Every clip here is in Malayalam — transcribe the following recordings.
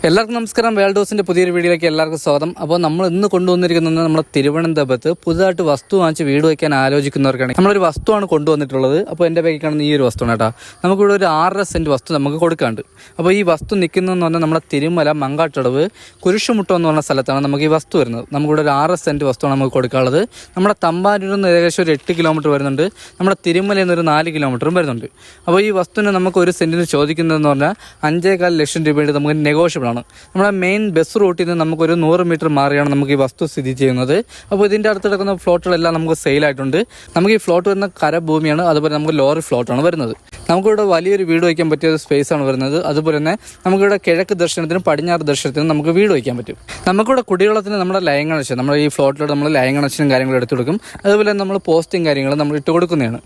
എല്ലാവർക്കും നമസ്കാരം. വേൾഡ് ഹൗസിന്റെ പുതിയൊരു വീഡിയോയിലേക്ക് എല്ലാവർക്കും സ്വാഗതം. അപ്പോൾ നമ്മൾ ഇന്ന് കൊണ്ടുവന്നിരിക്കുന്നത് നമ്മുടെ തിരുവനന്തപുരത്ത് പുതുതായിട്ട് വസ്തു വാങ്ങിച്ച് വീട് വയ്ക്കാൻ ആലോചിക്കുന്നവർക്കാണ്. നമ്മളൊരു വസ്തുവാണ് കൊണ്ടുവന്നിട്ടുള്ളത്. അപ്പോൾ എൻ്റെ ബാഗിൽ കാണുന്ന ഈ ഒരു വസ്തുവാണ് കേട്ടോ. നമുക്കിവിടെ ഒരു 6.5 സെന്റ് വസ്തു നമുക്ക് കൊടുക്കാണ്ട്. അപ്പോൾ ഈ വസ്തു നിൽക്കുന്നതെന്ന് പറഞ്ഞാൽ നമ്മുടെ തിരുമല മങ്കാട്ടടവ് കുരിശുമുട്ടം എന്ന് പറഞ്ഞ സ്ഥലത്താണ് നമുക്ക് ഈ വസ്തു വരുന്നത്. നമുക്കിവിടെ ഒരു 6.5 സെന്റ് വസ്തുവാണ് നമുക്ക് കൊടുക്കാനുള്ളത്. നമ്മുടെ തമ്പാനൂരിൽ നിന്ന് ഏകദേശം ഒരു 8 കിലോമീറ്റർ വരുന്നുണ്ട്. നമ്മുടെ തിരുമലയിൽ നിന്ന് ഒരു 4 കിലോമീറ്ററും വരുന്നുണ്ട്. അപ്പോൾ ഈ വസ്തുവിന് നമുക്ക് ഒരു സെന്റിന് ചോദിക്കുന്നതെന്ന് പറഞ്ഞാൽ 5.25 ലക്ഷം രൂപയുടെ നമുക്ക് നെഗോഷ്യബിൾ ആണ്. നമ്മുടെ മെയിൻ ബസ് റൂട്ടിൽ നിന്ന് നമുക്കൊരു 100 മീറ്റർ മാറിയാണ് നമുക്ക് ഈ വസ്തു സ്ഥിതി ചെയ്യുന്നത്. അപ്പോൾ ഇതിൻ്റെ അടുത്ത് കിടക്കുന്ന ഫ്ലോട്ടുകളെല്ലാം നമുക്ക് സെയിലായിട്ടുണ്ട്. നമുക്ക് ഈ ഫ്ലോട്ട് വരുന്ന കരഭൂമിയാണ്, അതുപോലെ നമുക്ക് ലോറി ഫ്ലോട്ടാണ് വരുന്നത്. നമുക്കിവിടെ വലിയൊരു വീട് വയ്ക്കാൻ പറ്റിയ ഒരു സ്പേസ് ആണ് വരുന്നത്. അതുപോലെ തന്നെ നമുക്കിവിടെ കിഴക്ക് ദർശനത്തിനും പടിഞ്ഞാറ് ദർശനത്തിനും നമുക്ക് വീട് വയ്ക്കാൻ പറ്റും. നമുക്കിവിടെ കുടിവെള്ളത്തിന് നമ്മുടെ ലൈൻ കണക്ഷൻ, നമ്മുടെ ഈ ഫ്ലോട്ടിലൂടെ നമ്മൾ ലൈൻ കണക്ഷനും കാര്യങ്ങളും എടുത്തു കൊടുക്കും. അതുപോലെ നമ്മൾ പോസ്റ്റും കാര്യങ്ങളും നമ്മൾ ഇട്ട് കൊടുക്കുന്നതാണ്.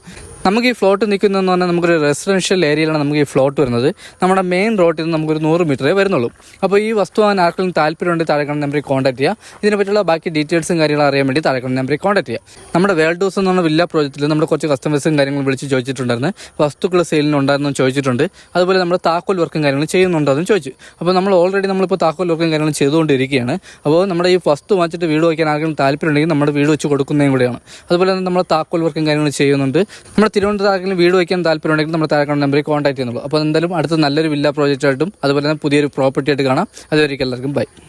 നമുക്ക് ഈ ഫ്ലോട്ട് നിൽക്കുന്നതെന്ന് പറഞ്ഞാൽ നമുക്കൊരു റെസിഡൻഷ്യൽ ഏരിയയിലാണ് നമുക്ക് ഈ ഫ്ലോട്ട് വരുന്നത്. നമ്മുടെ മെയിൻ റോഡിൽ നിന്ന് നമുക്കൊരു 100 മീറ്ററേ വരുന്നുള്ളൂ. അപ്പോൾ ഈ വസ്തു വാങ്ങാൻ ആർക്കെങ്കിലും താല്പര്യമുണ്ടെങ്കിൽ താഴെ കാണുന്ന നമ്പറിൽ കോൺടാക്ട് ചെയ്യുക. ഇതിനെപ്പറ്റിയുള്ള ബാക്കി ഡീറ്റെയിൽസും കാര്യങ്ങളും അറിയാൻ വേണ്ടി താഴെ കാണുന്ന നമ്പറിൽ കോൺടാക്ട് ചെയ്യുക. നമ്മുടെ വേൾഡ് ഹൗസ് എന്ന് പറഞ്ഞ വില്ല പ്രോജക്റ്റിൽ നമ്മുടെ കുറച്ച് കസ്റ്റമേഴ്സും കാര്യങ്ങളും വിളിച്ച് ചോദിച്ചിട്ടുണ്ടായിരുന്നു. വസ്തുക്കൾ സെയിലിനുണ്ടായിരുന്നു ചോദിച്ചിട്ടുണ്ട്. അതുപോലെ നമ്മൾ താക്കോൽ വർക്കും കാര്യങ്ങളും ചെയ്യുന്നുണ്ടോ ചോദിച്ചു. അപ്പോൾ നമ്മൾ ഓൾറെഡി നമ്മളിപ്പോൾ താക്കോൽ വർക്കും കാര്യങ്ങളും ചെയ്തുകൊണ്ടിരിക്കുകയാണ്. അപ്പോൾ നമ്മുടെ ഈ വസ്തു വാങ്ങിച്ചിട്ട് വീട് വയ്ക്കാൻ ആർക്കെങ്കിലും താല്പര്യമുണ്ടെങ്കിൽ നമ്മുടെ വീട് വെച്ച് കൊടുക്കുന്നതും കൂടെയാണ്. അതുപോലെ തന്നെ നമ്മൾ താക്കോൽ വർക്കും കാര്യങ്ങളും ചെയ്യുന്നുണ്ട്. നമ്മുടെ തിരുവനന്തപുരത്ത് വീട് വയ്ക്കാൻ താല്പര്യമുണ്ടെങ്കിൽ നമ്മുടെ താഴെ കാണുന്ന നമ്പറിൽ കോൺടാക്ട് ചെയ്യുന്നുള്ളൂ. അപ്പോൾ എന്തായാലും അടുത്ത നല്ലൊരു വില്ല പ്രോജക്റ്റായിട്ടും അതുപോലെ തന്നെ പുതിയൊരു പ്രോപ്പർട്ടി ആയിട്ട് കാണാം. അതുവരെയ്ക്കും എല്ലാവർക്കും ബൈ.